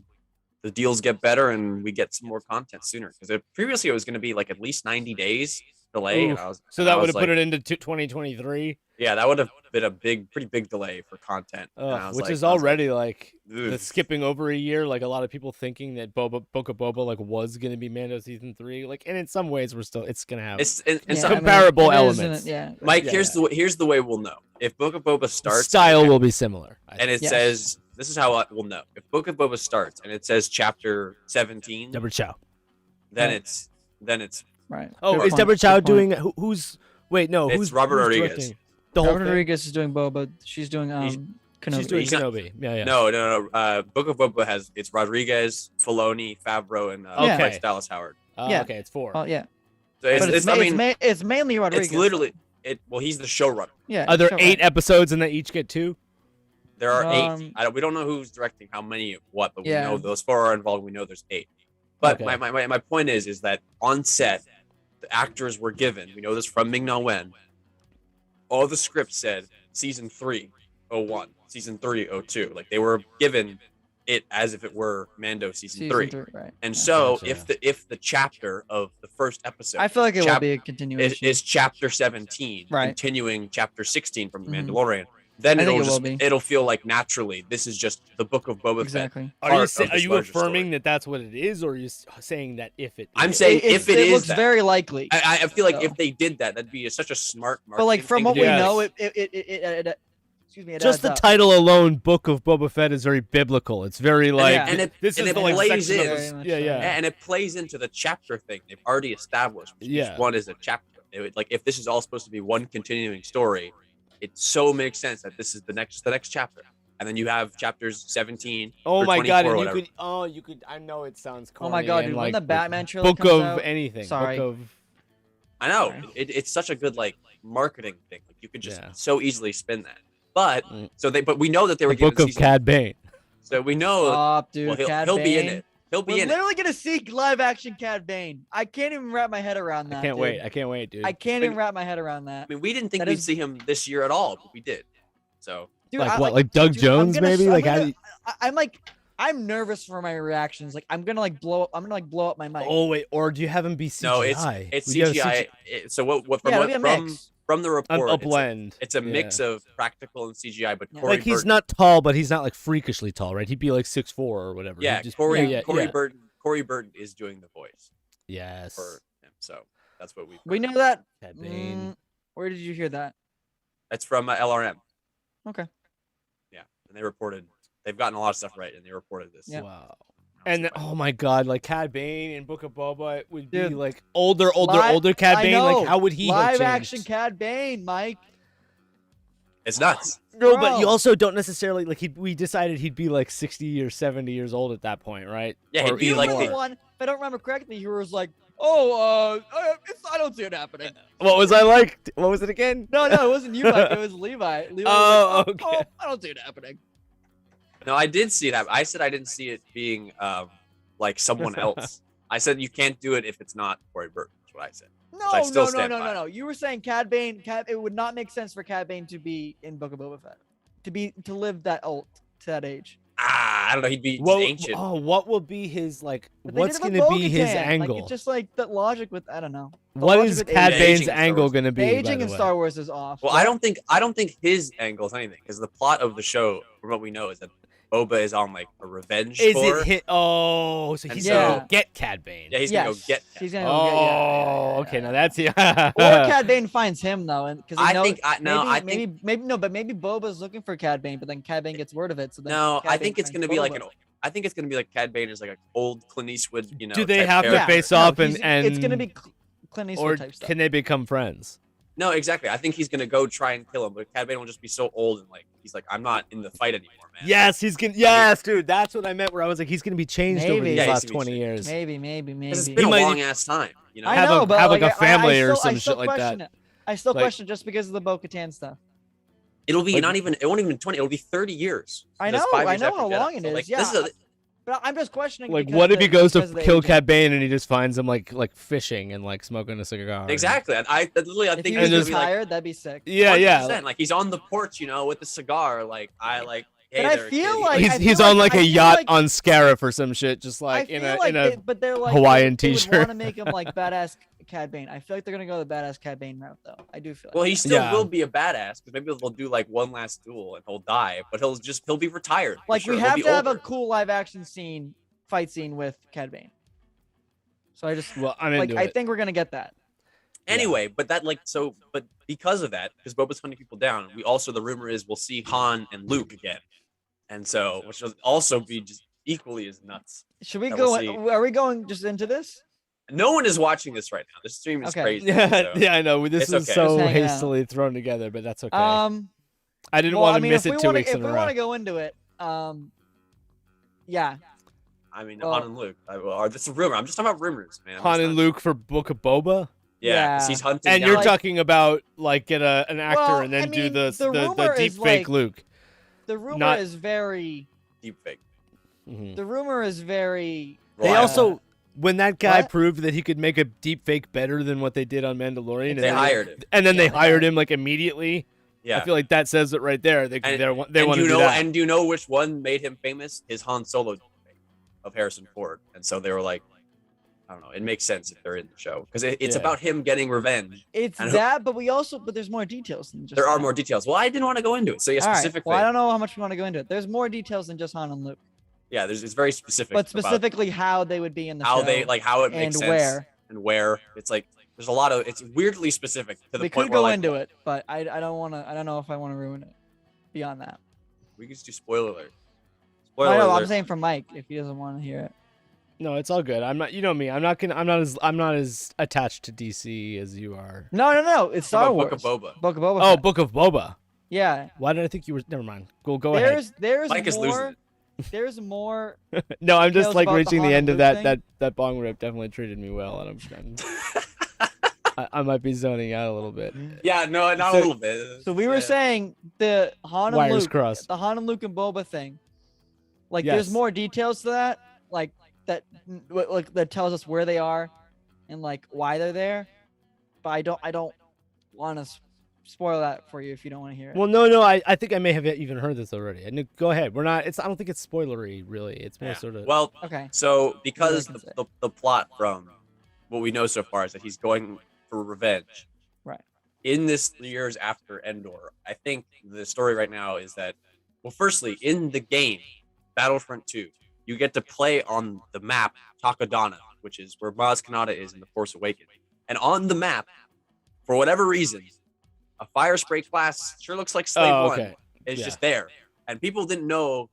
the deals get better and we get some more content sooner. Because previously it was going to be like at least 90 days delay. Oof. And So that would have put it into 2023, Yeah, that would have been a pretty big delay for content. And I was which like- is I was like, already like "Ugh." the skipping over a year. Like a lot of people thinking that Book of Boba like was gonna be Mando season 3. Like, and in some ways it's gonna have It's Yeah, some- I mean, comparable it is, elements. and yeah. Mike, Yeah, here's the way we'll know. If Book of Boba starts style will be similar. I and it Yes. says, this is how we'll know. If Book of Boba starts and it says chapter 17, Deborah Chow. then Right. it's Right. Oh, Good is point, Deborah good Chow point. doing who's? Wait, no, It's who's Robert who's Rodriguez. directing? The whole Robert thing? Rodriguez is doing Boba. She's doing Kenobi. She's doing He's not- Kenobi. Yeah. No. Book of Boba it's Rodriguez, Filoni, Favreau, and Okay. Bryce Dallas Howard. Yeah. Okay, it's 4. Oh yeah. So it's, But it's, I mean, it's mainly Rodriguez. it's literally it. Well, he's the showrunner. Yeah. Are there sure, 8 right. episodes and they each get 2? There are 8. Um, We don't know who's directing how many, what, but Yeah. we know those 4 are involved. We know there's 8. But Okay. my point is that on set, the actors were given. We know this from Ming-Na Wen. All the scripts said season 301, season 302. Like they were given it as if it were Mando season 3. Right. And yeah. so Gotcha. if the chapter of the first episode I feel like it will chap- be a continuation. is chapter 17, Right. continuing chapter 16 from the Mhm. Mandalorian, then I think it'll it just will be. it'll feel like naturally this is just the Book of Boba Fett. Exactly. Are you affirming that that's what it is, or are you saying that if it? I'm is? saying if it is looks that. very likely. I feel like So. if they did that, that'd be such a smart marketing But like from thing what to we do. know, Yes. it excuse me, it Just adds the up. title alone, Book of Boba Fett, is very biblical. It's very like Yeah. And it- this and is it the like plays section in. of Very much yeah, so. yeah. And it plays into the chapter thing they've already established. Yeah. Each one is a chapter. Like if this is all supposed to be one continuing story, it so makes sense that this is the next chapter. And then you have chapters 17. Oh or my 24 god! or And whatever. you could. I know it sounds Oh corny. my god, and, dude! like, When the Batman trailer Book comes of out, anything. sorry. Book of I know Sorry. it's such a good like marketing thing. Like you could just Yeah. so easily spin that. But Mm. but we know that they were the Book given of season. Cad Bane. So we know. Stop, dude. well, Cad he'll be in Bane. it. He'll be We're in it. literally gonna see live action Cad Bane. I can't even wrap my head around that. I can't dude. wait. I can't wait, dude. I can't even wrap my head around that. I mean, we didn't think That we'd is- see him this year at all, but we did. So Dude, like I, what? Like Doug dude, I'm Jones, gonna- maybe? I'm Like gonna- how? Do you- I'm like, I'm nervous for my reactions. Like, I'm gonna blow up my mic. Oh wait, or do you have him be CGI? no, it's Would you have CGI. So what yeah, it'll be a mix. from the A report, blend. it's a mix Yeah. of practical and CGI. But Yeah. Corey Like he's Burton, not tall, but he's not like freakishly tall, right? He'd be like 6'4" or whatever. yeah, He'd just, Corey yeah, Corey yeah. Burton Corey Burton is doing the voice Yes. for him. So that's what we. We know that. Cad Bane. Where did you hear that? That's from LRM. Okay. Yeah, and they reported they've gotten a lot of stuff right, and they reported this. Yeah. Wow. And then, oh my god, like Cad Bane in Book of Boba would be Dude. like older Cad I Bane. know. Like how would he have live changed? action Cad Bane, Mike? It's nuts. No, but Bro. you also don't necessarily like we decided he'd be like 60 or 70 years old at that point, right? Yeah, he'd Or be You even like were more. the one. If I don't remember correctly, you was like, "Oh, I don't see it happening." What was I like? What was it again? No, it wasn't you, Mike. It was Levi. Levi Oh, was like, okay. I don't see it happening. No, I did see it happen. I said I didn't see it being like someone else. I said you can't do it if it's not Corey Burton. That's what I said. I still stand by it. No. You were saying Cad Bane. It would not make sense for Cad Bane to be in Book of Boba Fett, to live that old to that age. I don't know. He'd be What, ancient. what will be his like? But they What's did it gonna with be his Bo-Katan. angle? Like, it's just like that logic with I don't know. The What logic is with Cad aging. Bane's Aging in Star angle Wars. gonna be? The by aging the in way? Star Wars is off. Well, I don't think his angle is anything because the plot of the show, from what we know, is that Boba is on like a revenge Is tour. it hit? Oh, so And he's so- gonna go get Cad Bane. Yeah, he's gonna go get. He's Cad. gonna go get. Oh, okay. Now that's yeah. Or Cad Bane finds him though, and because I think maybe Boba's looking for Cad Bane, but then Cad Bane gets word of it. So then No, Cad I Bane think it's finds gonna be like Boba. I think it's gonna be like Cad Bane is like an old Clint Eastwood. You know. Do they type have to character. face off and it's gonna be Clint Eastwood or type stuff. can they become friends? No, exactly. I think he's gonna go try and kill him, but Cad Bane will just be so old and like he's like, I'm not in the fight anymore, man. Yes, he's gonna. Yes, dude. That's what I meant. Where I was like, he's gonna be changed over Maybe. these Yeah, he's last gonna be 20 changed. years. Maybe. 'Cause it's He been a might- long ass time. You know. I Have know, a- but have, like, like, a family or some I still shit like question that. it. I still Like- question just because of the Bo-Katan stuff. It'll be Like- not even. It won't even 20. It'll be 30 years. I That's know 5 years how after Jedi. long it So, is. like, Yeah, this is but I'm just questioning. Like, because what if of he the- goes to because of the kill aging. Cad Bane and he just finds him like fishing and like smoking a cigar? exactly. And I literally, I If think he it's was gonna be like retired, that'd be sick. Yeah, yeah. 100%. Like he's on the porch, you know, with the cigar. Like I like. Hey But I there, feel kid. like- He's I he's feel on like- like I a feel yacht like- on Scarif or some shit, just I like feel in a like in a. but they're like Hawaiian they would t-shirt. want to make him like badass Cad Bane. I feel like they're gonna go the badass Cad Bane route though. I do feel. Well, like he that. still Yeah. will be a badass because maybe they'll do like one last duel and he'll die, but he'll be retired. for Like sure. we He'll have be to have a older. cool live action fight scene with Cad Bane. So I just Well, I'm like into I it. think we're gonna get that. Anyway, but that like so, but because of that, because Boba's hunting people down, we also the rumor is we'll see Han and Luke again, and so which will also be just equally as nuts. Should we That go? we'll see. Are we going just into this? No one is watching this right now. This stream is Okay. crazy. Yeah, so- yeah, I know. This It's was okay. so Just hanging out. hastily thrown together, but that's okay. I didn't Well, want I to mean, miss if it we 2 wanna- weeks in If a we row. want to go into it, yeah, I mean, Well- Han and Luke. That's a rumor. I'm just talking about rumors, man. I'm Han just and not- Luke for Book of Boba, Yeah, 'cause Yeah. he's hunting. and down, you're like- talking about like get an actor Well, and then I do mean, the the rumor deep is, fake like- Luke. the rumor Not- is very. deep fake. Mhm. The rumor is very. They Reliable. also, when that guy What? proved that he could make a deep fake better than what they did on Mandalorian, and They then hired him. and then Yeah, they they hired hired him like immediately. Yeah. I feel like that says it right there. They And- they want to and do you know, that. and do you know which one made him famous? His Han Solo deepfake of Harrison Ford. And so they were like, I don't know. It makes sense if they're in the show because it's Yeah. about him getting revenge. It's And that, but there's more details than just there are that. more details. Well, I didn't want to go into it. So yeah, All right. specifically, Well, I don't know how much we want to go into it. There's more details than just Han and Luke, yeah, it's very specific. but about specifically how they would be in the how show. they like how it makes and sense where. and where. It's like there's a lot of it's weirdly specific to the We point could where go like, into it, but I don't know if I want to ruin it. Beyond that, we could just do spoiler alert. I Spoiler know. alert. I'm saying for Mike if he doesn't want to hear it. No, it's all good. I'm not. You know me. I'm not as attached to DC as you are. No. It's How Star about Wars. Book of Boba. Book of Boba. Oh, Fett. Book of Boba. Yeah. Why did I think you were? Never mind. Go ahead. There's Mike is losing more. it. There's more. No, I'm just details like about the reaching the Han end and of Luke that bong rip. Definitely treated me well, and I might be zoning out a little bit. Yeah, no, not So- a little bit. So we were saying the Han and Wires Luke, crossed. the Han and Luke and Boba thing. Like, Yes. there's more details to that. Like that tells us where they are, and like why they're there. But I don't want to spoil that for you if you don't want to hear it. Well, no. I think I may have even heard this already. And go ahead. We're not. I don't think it's spoilery really. It's more Yeah. sort of. Well, Okay. so because can say. the plot from what we know so far is that he's going for revenge. Right. In this years after Endor, I think the story right now is that, well, firstly, in the game, Battlefront 2, you get to play on the map Takodana, which is where Maz Kanata is in The Force Awakens. And on the map, for whatever reason, a fire spray class sure looks like Slave Oh, One. okay. It's Yeah. just there. And people didn't know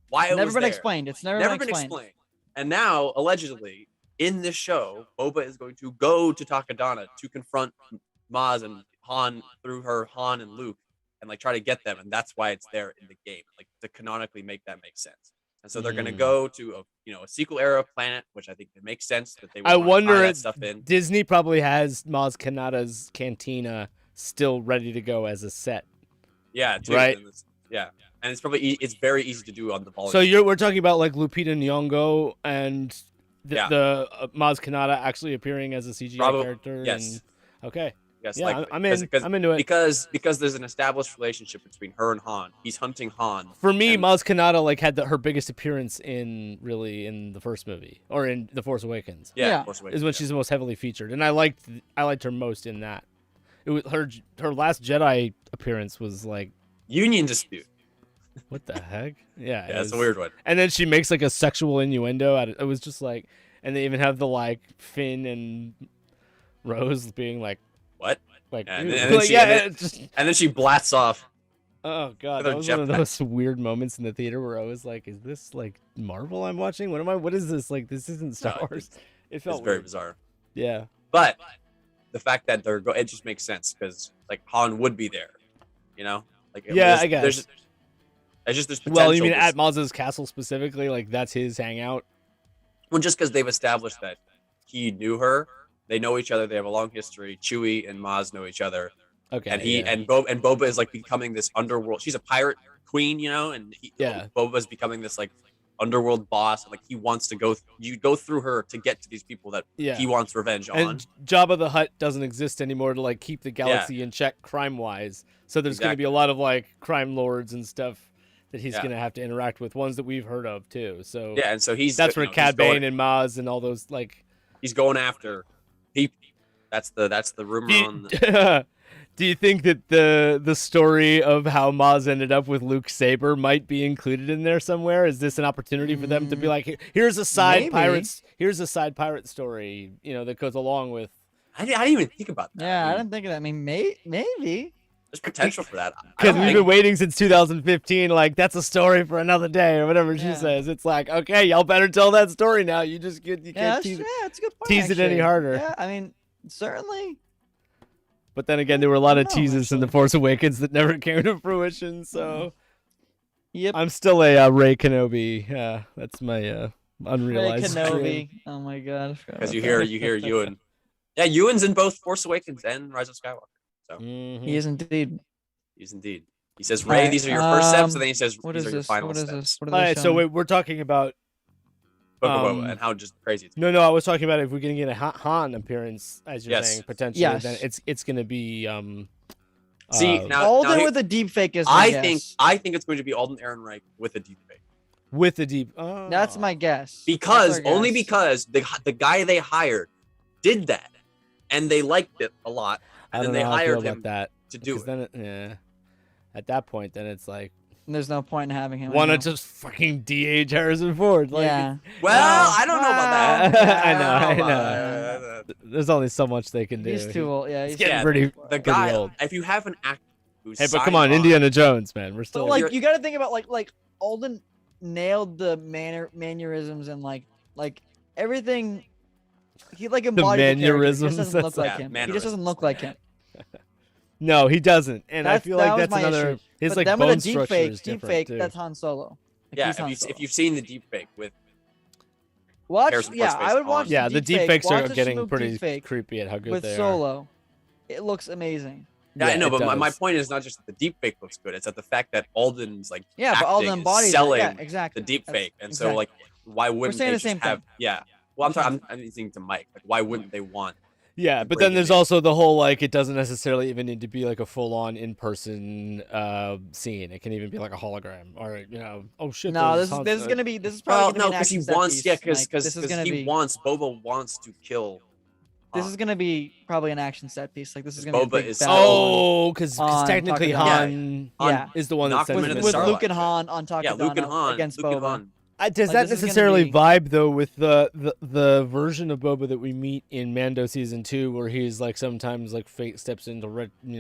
why it Never was been there. explained. It's never Never been been explained. explained. And now, allegedly, in this show, Boba is going to go to Takodana to confront Maz and Han through her Han and Luke and like try to get them, and that's why it's there in the game, like to canonically make that make sense. And so they're going to go to a sequel era planet, which I think it makes sense that they would I wanna tie wonder that if stuff in. Disney probably has Maz Kanata's cantina still ready to go as a set. Yeah, too, Right. and yeah, and it's probably it's very easy to do on the volume. So we're talking about like Lupita Nyong'o and Yeah. the Maz Kanata actually appearing as a CGI character. Yes. And, okay. Yes, Yeah, like, I'm in. I'm into it. because there's an established relationship between her and Han. He's hunting Han. For me, and- Maz Kanata like had her biggest appearance in the first movie or in The Force Awakens. Yeah. Force Is Awakens, when yeah. she's the most heavily featured, and I liked her most in that. It was her last Jedi appearance was like, Union dispute. what the heck? Yeah, Yeah, it's a weird one. And then she makes like a sexual innuendo out of it. Was just like, and they even have the like Finn and Rose being like, What? like, And ew. then- and then Like, she- yeah, and then- it's just. And then she blasts off. Oh god, With that her was one of jetpack. those weird moments in the theater where I was like, "Is this like Marvel I'm watching? What is this? Like, this isn't Star No, Wars." It It's felt very weird. bizarre. Yeah. But the fact that it just makes sense because like Han would be there, you know? Like Yeah, I guess. There's potential. Well, you mean just- at Maz's castle specifically? Like that's his hangout. well, just because they've established that he knew her, they know each other, they have a long history. Chewie and Maz know each other, Okay. and he yeah. and Boba is like becoming this underworld. She's a pirate queen, you know, and Yeah. Boba's becoming this like underworld boss. And, like he wants to go. You go through her to get to these people that Yeah. he wants revenge on. And Jabba the Hutt doesn't exist anymore to like keep the galaxy in check crime wise. So there's going to be a lot of like crime lords and stuff that he's Yeah. going to have to interact with, ones that we've heard of too. So Yeah, and so that's where you know, Cad he's going- Bane and Maz and all those like. he's going after people. That's the rumor Do on. you, do you think that the story of how Maz ended up with Luke's saber might be included in there somewhere? Is this an opportunity for them to be like, here's a side Maybe. pirate story, that goes along with. I didn't even think about that. Yeah, I mean, didn't think of that. I mean, maybe. there's potential for that. I Because don't we've think- been waiting since 2015, like that's a story for another day or whatever she Yeah. says. It's like, okay, y'all better tell that story now. You just you Yeah, can't tease it. it's a good point. tease it any actually. harder. Yeah, I mean, certainly. But then again, there were a lot of I don't know, teases in The actually. Force Awakens that never came to fruition. So Yep. I'm still a Rey Kenobi. That's my Ray unrealized dream. Kenobi. Oh my god. I forgot because about you that. hear Ewan. Yeah, Ewan's in both Force Awakens and Rise of Skywalker. So Mhm. He is indeed. he's indeed. He says, "Ray, Alright, these are your first steps," um, and then he says, What "These is are your this? final What is steps." this? What are All they right, so showing? we're talking about. Book of Um, Boba and how just crazy it's No, I was talking about if we're gonna get a Han appearance, as you're Yes. saying, potentially. Yes. Then it's gonna be See, now Alden here- with a deep fake is my I guess. think it's going to be Alden Ehrenreich with a deepfake. with the deep. Oh. That's my guess. Because That's our only guess. because the guy they hired did that, and they liked it a lot, I and don't then know they how I feel hired about him that. to do Because it. then yeah. At that point, then it's like, There's no point in having him. want to anymore. just fucking DH Harrison Ford? Like, Yeah. Well, I don't know about that. I know. know. There's only so much they can do. He's too old. Yeah. He's He's getting Yeah, pretty. The pretty guy, old. if you have an actor who's Hey, but come signed on, Indiana Jones, man. We're still But like You're- you got to think about like Alden nailed the mannerisms and like everything. He like embodied the character. He just mannerisms, doesn't look that's- like Yeah, him. He just doesn't mannerisms. look like him. No, he doesn't, and I That's- feel that like was that's my another. issue. His But like then bone with a structure is different deep fake, too. that's Han Solo. Like, Yeah, he's Han if Solo. you've seen the deepfake with Watch, Harrison yeah, Ford's I face would watch. on. Yeah, the deep fakes Watch are the getting Snoop pretty deepfake creepy at how good with they are. Solo. It looks amazing. Yeah, I know, it but my does. point is not just that the deep fake looks good; it's that the fact that Alden's like Yeah, but acting Alden is embodies it. selling Yeah, exactly. the deep That's- fake, and exactly. so like, why wouldn't saying they the same just have? thing. Yeah, well, I'm talking. I'm thinking to Mike. Like, why wouldn't they want? Yeah, to but break then it there's in. also the whole like it doesn't necessarily even need to be like a full-on in-person scene. It can even be like a hologram, or oh shit. No, there's this is gonna be Well, probably no, gonna be an because he action set wants. piece. Yeah, Like, this is gonna he be wants. Boba wants to kill. this Han. is gonna be probably an action set piece. Like this is gonna be a Boba big is battle. Oh, because on technically Takodana. Han Yeah. is the one that Knocked him sends into him the with in. Sarlacc Luke and Han on Takodana Yeah, Luke and Han. against Luke and Boba. Han. Does Like, that this is gonna necessarily be- vibe though with the version of Boba that we meet in Mando season 2, where he's like sometimes like fate steps in to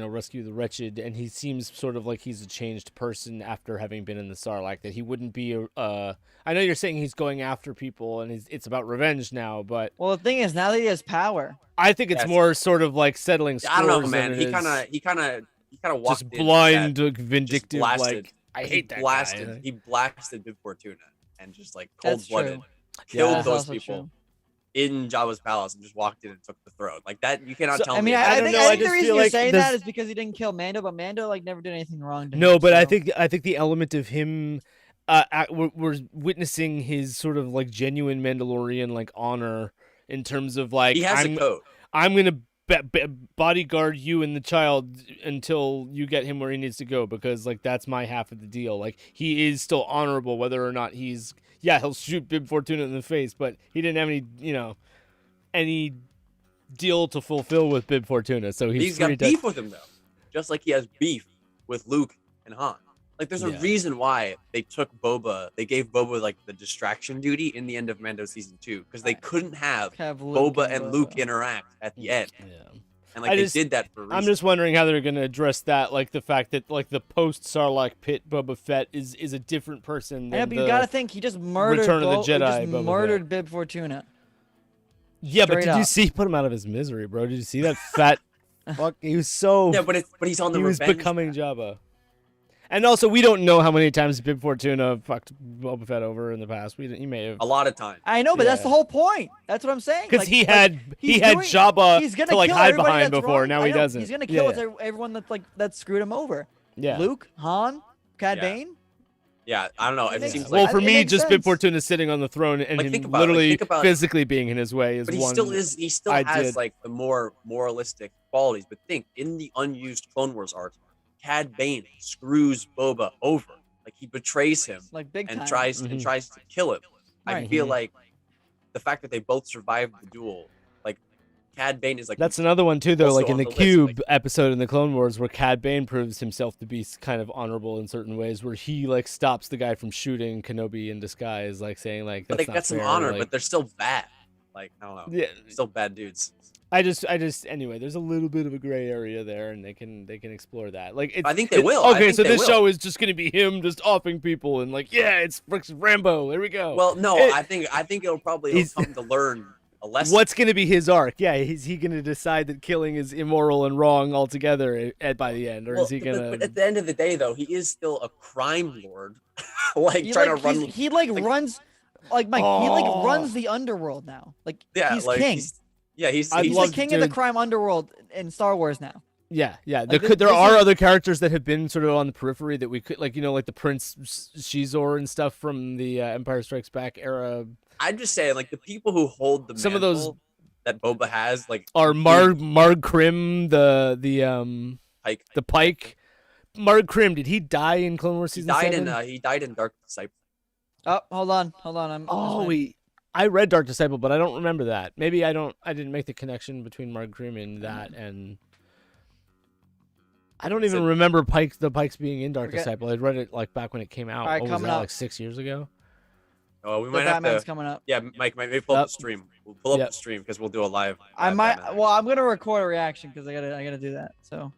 rescue the wretched, and he seems sort of like he's a changed person after having been in the Sarlacc. That he wouldn't be I know you're saying he's going after people and it's about revenge now, but Well, the thing is, now that he has power, I think it's Yes. more sort of like settling scores. I don't know, than man. it He is kind of walked just in blind, that- like, vindictive, blasted. like I he hate that blasted. guy. He blasted Bib Fortuna and just like That's cold-blooded true. killed That's those also people true. in Jabba's palace and just walked in and took the throne. Like that, you cannot So, tell I me. mean, I I don't think, know, I I think the just reason feel you're like saying this- that is because he didn't kill Mando, but Mando like never did anything wrong to him. No, but I so- think the element of him, we're witnessing his sort of like genuine Mandalorian like honor in terms of like he has a code. I'm gonna bodyguard you and the child until you get him where he needs to go, because like that's my half of the deal. Like he is still honorable whether or not he'll shoot Bib Fortuna in the face, but he didn't have any deal to fulfill with Bib Fortuna, so He's he's got free to. beef with him though, just like he has beef with Luke and Han. Like there's a Yeah. reason why they took Boba. They gave Boba like the distraction duty in the end of Mando season 2 because they couldn't have Luke Boba and Luke interact at the end, Yeah. and I like they just- did that for a reason. I'm just wondering how they're going to address that, like the fact that like the post Sarlacc pit Boba Fett is a different person I know, than but the you gotta think he just murdered. Return of the He Jedi just Boba murdered Bib Fortuna. Yeah, but straight did you up. see put him out of his misery, bro? Did you see that fat fuck? He was so Yeah, but he's on the he was revenge becoming path. Jabba. And also, we don't know how many times Bib Fortuna fucked Boba Fett over in the past. He may have, a lot of times. I know, but that's Yeah. the whole point. That's what I'm saying. because Like- he like, had he's Jabba he's gonna to like kill hide everybody behind that's before. wrong. Now I he know, doesn't. He's gonna Yeah, kill yeah. everyone that screwed him over. Yeah. Luke, Han, Cad Yeah. Bane. Yeah, I don't know. It makes seems sense. Well, like, for It me, makes just Bib sense. Fortuna sitting on the throne and Like, him think about it, like, literally think about- physically being in his way is but he one. still is. He still I has did. like the more moralistic qualities. But think in the unused Clone Wars arc, Cad Bane screws Boba over. Like he betrays him Like big and time. tries Mhm. to kill him. I Right. feel Mhm. like the fact that they both survived the duel, like Cad Bane is like That's another one too, though. also Like in on the the list, Cube like- episode in the Clone Wars, where Cad Bane proves himself to be kind of honorable in certain ways, where he like stops the guy from shooting Kenobi in disguise, like saying like but that's like not that's some fair, honor, like- but they're still bad. Like I don't know, yeah. still bad dudes. I just anyway. There's a little bit of a gray area there, and they can explore that. Like it's, I think they will. I Okay, think so they this will. show is just gonna be him just offing people and like, yeah, it's Rambo. There we go. Well, no, It- I think it'll probably He's- come to learn a lesson. What's going to be his arc? Yeah, is he going to decide that killing is immoral and wrong altogether by the end, or Well, is he but- going but to? at the end of the day, though, he is still a crime lord, like He trying like to run. he like runs like Mike. He Oh. like runs the underworld now. Like Yeah, he's like king. he's I'd He's love- the king of the dude. crime underworld in Star Wars now. Yeah. Like, There this are is- other characters that have been sort of on the periphery that we could like like the Prince Shizor and stuff from the Empire Strikes Back era. I'm just saying, like the people who hold the Some of those- mantle that Boba has, like Are Marg Krim the Pike. Pike? Marg Krim, did he die in Clone Wars He season died 7? in Dark Disciple. Oh, hold on. I read Dark Disciple, but I don't remember that. Maybe I didn't make the connection between Mark Grimm and that, and I don't even remember the Pikes being in Dark Disciple. I read it like back when it came out. All right, what was coming that, up. like 6 years ago? Oh, we The might have Batman's to. coming up. Yeah, Mike, maybe pull up the stream. We'll pull up the stream because we'll do a live. I might. Batman. Well, I'm gonna record a reaction because I gotta do that. So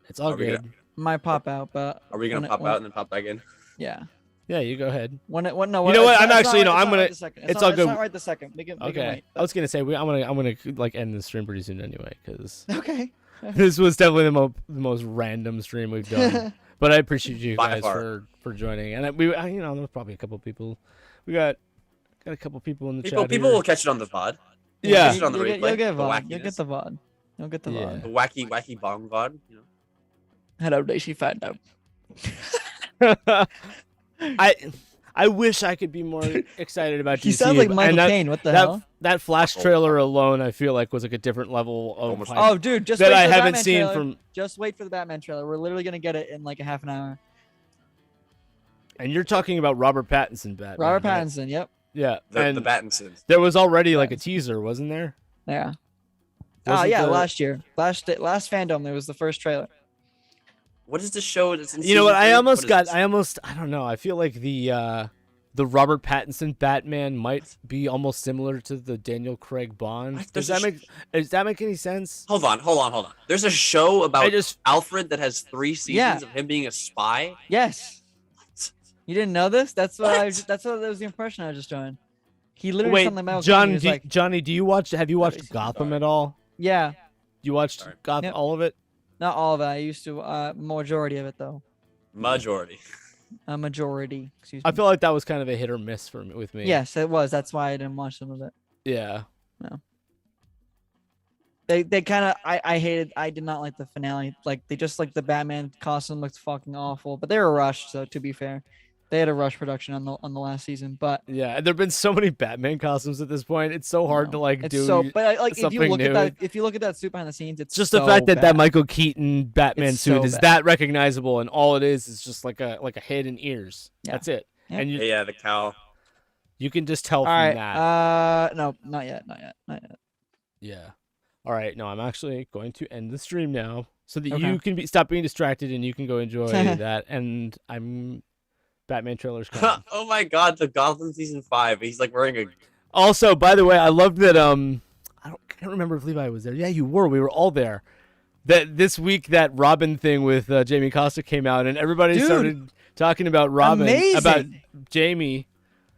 It's all good. might pop out, but Are we gonna pop out and then pop back in? Yeah. Yeah, you go ahead. No. You know what? I'm actually, I'm gonna. It's It's all good. It's not right this second. We can Okay. wait. I was gonna say I'm gonna like end the stream pretty soon anyway, because Okay. this was definitely the most random stream we've done. But I appreciate you By guys far. for joining, and there was probably a couple people. We got a couple people in the chat. People will catch it on the VOD. Yeah. Catch it on the replay. You'll get the VOD. You'll wackiness. get the VOD. You'll get the Yeah. VOD. The wacky bong VOD. You know. Hello, Daisy Fandome. I wish I could be more excited about DC. He sounds like and Michael that- Caine. What the that, hell? That Flash trailer alone, I feel like was like a different level of Almost- hype Oh, dude, just that wait I for the haven't Batman seen trailer. from. Just wait for the Batman trailer. We're literally gonna get it in like a half an hour. And you're talking about Robert Pattinson Batman. Robert right? Pattinson. Yep. Yeah, The and Battinsons. there was already like a teaser, wasn't there? Yeah. Wasn't Yeah. the- Last year, last Fandome, there was the first trailer. What is the show that's in You know what? season 3? I don't know. I feel like the Robert Pattinson Batman might be almost similar to the Daniel Craig Bond. What? Does There's that make any sense? Hold on. There's a show about I just Alfred that has 3 seasons Yeah. of him being a spy. Yes. You didn't know this? That's what What? that was the impression I was just drawing. He literally wait, said the Metal John. He was like, Johnny, have you watched Sorry. Gotham at all? yeah, You watched Sorry. Gotham, Yep. all of it? not all of it. I used to majority of it though. Majority. A majority. Excuse me. I feel like that was kind of a hit or miss with me. Yes, it was. That's why I didn't watch some of it. Yeah. They kind of I did not like the finale. Like they just like the Batman costume looked fucking awful. But they were rushed, so to be fair, they had a rush production on the last season. But Yeah, and there've been so many Batman costumes at this point. It's so hard to like it's do. so. But like if you something look new. if you look at that suit behind the scenes, it's Just so the fact that bad. Michael Keaton Batman It's suit so is bad. that recognizable, and all it is just like a head and ears. Yeah. That's it. Yeah. And Yeah, the cow. you can just tell All from right. that. No, not yet. Yeah. All right. No, I'm actually going to end the stream now so that Okay. you can stop being distracted and you can go enjoy that. And Batman trailers coming. Oh my God, the Gotham season 5. He's like wearing a. Also, by the way, I loved that. I can't remember if Levi was there. Yeah, you were. We were all there. That this week that Robin thing with Jamie Costa came out, and everybody Dude, started talking about Robin, about amazing. Jamie.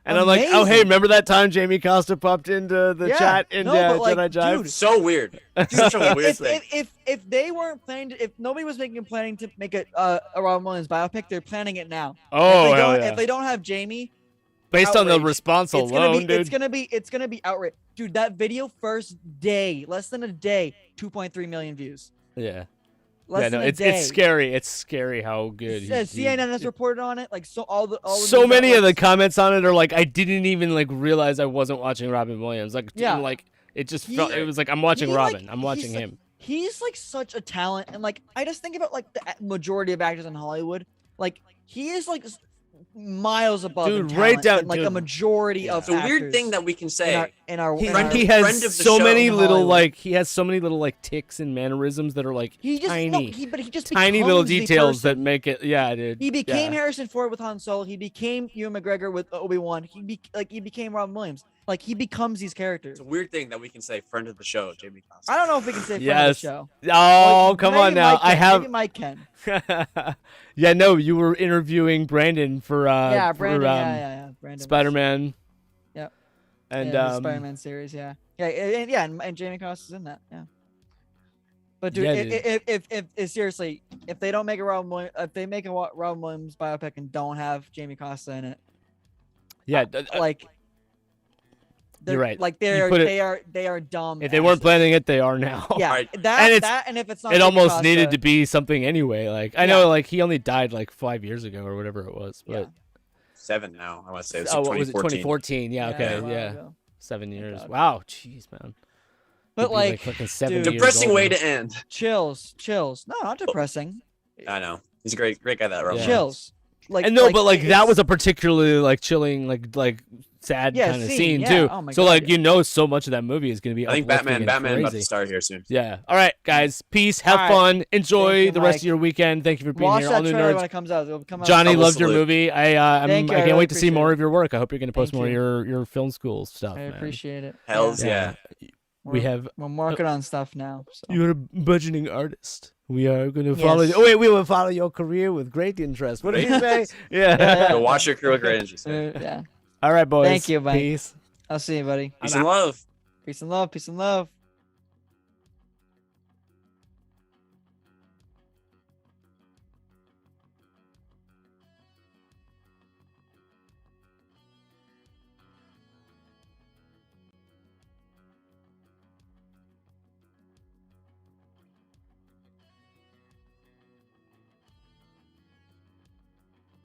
And I'm like, oh, hey, Amazing. remember that time Jamie Costa popped into the Yeah, chat in no, but, like, Jedi Jive? dude, So weird. Such a weird thing. If they weren't planning, if nobody was planning to make a Robin Williams biopic, they're planning it now. Oh, if they hell don't, yeah. If they don't have Jamie, Based on the outrage. response it's alone, gonna be dude. it's gonna be outrage, dude. That video first day, less than a day, 2.3 million views. Yeah. Less Yeah, no, than a it's day. scary. It's scary how good. CNN has reported on it. Like all the So news many of the outlets. comments on it are like, I didn't even like realize I wasn't watching Robin Williams. Like, Yeah. like it just He- felt. It was like I'm watching he, like, Robin. I'm watching he's, him. He's like such a talent, and like I just think about like the majority of actors in Hollywood. Like he is like miles above in Dude, right talent down- than, like a dude. majority of It's a weird actors thing that we can in say. our in our, He, in our he friend has of the so show many in little Hollywood. like he has so many little like ticks and mannerisms that are like he just tiny, no, but he just tiny little becomes the details that person. make it. Yeah, dude. He became yeah. Harrison Ford with Han Solo. He became Ewan McGregor with Obi-Wan. He became Robin Williams. Like he becomes these characters. It's a weird thing that we can say. Friend of the show, Jamie Costa. I don't know if we can say friend Yes. of the show. Oh, Like, come maybe on now. Mike I can, have. maybe Mike can. Yeah, no, you were interviewing Brandon for Yeah, for, Brandon. Yeah. Brandon. Spider-Man. Yep. And yeah, the Spider-Man series, yeah, and Jamie Costa's in that, yeah. But dude, Yeah, if seriously, if they don't make a if they make a Robin Williams biopic and don't have Jamie Costa in it, yeah, like, you're right. Like You put it- they are dumb. if they weren't asses. planning it, they are now. yeah, Alright. and if it's not, It Jamie almost Costa, needed to be something anyway. Like I Yeah. know, like he only died like 5 years ago or whatever it was. But Yeah. 7 now. I want to say it's oh, what was it? 2014. 2014. Yeah. a Okay. while Yeah. ago. 7 years. God. Wow. Jeez, man. But He'd be, like, fucking 70 dude, years Depressing old way now. to end. chills. No, not depressing. I know. He's a great guy. That Robin. Yeah. Chills. like. And no, but like that it's- was a particularly like chilling, like sad Yeah, kind of scene, scene yeah. too. Oh my so God, like yeah. you know, so much of that movie is gonna be. I think uplifting Batman and about to crazy. start here soon. Yeah. All right, guys. Peace. Have All right. fun. Enjoy Thank you, the rest Mike. of your weekend. Thank you for being Watch here. that All New trailer Nerds. when it comes out. It'll come out. Johnny Double loved your salute. movie. Thank you, I I can't really wait to see appreciate more it. of your work. I hope you're gonna post Thank more of you. your film school stuff. I man. appreciate it. Hells yeah. We have. I'm working on stuff now. So. You're a budgeting artist. We are going to follow. Yes. Oh wait, we will follow your career with great interest. What did he say? Yeah. Yeah. Go watch your career Rangers. Yeah. All right, boys. Thank you, Mike. Peace. I'll see you, buddy. Peace and love. Peace and love. Peace and love.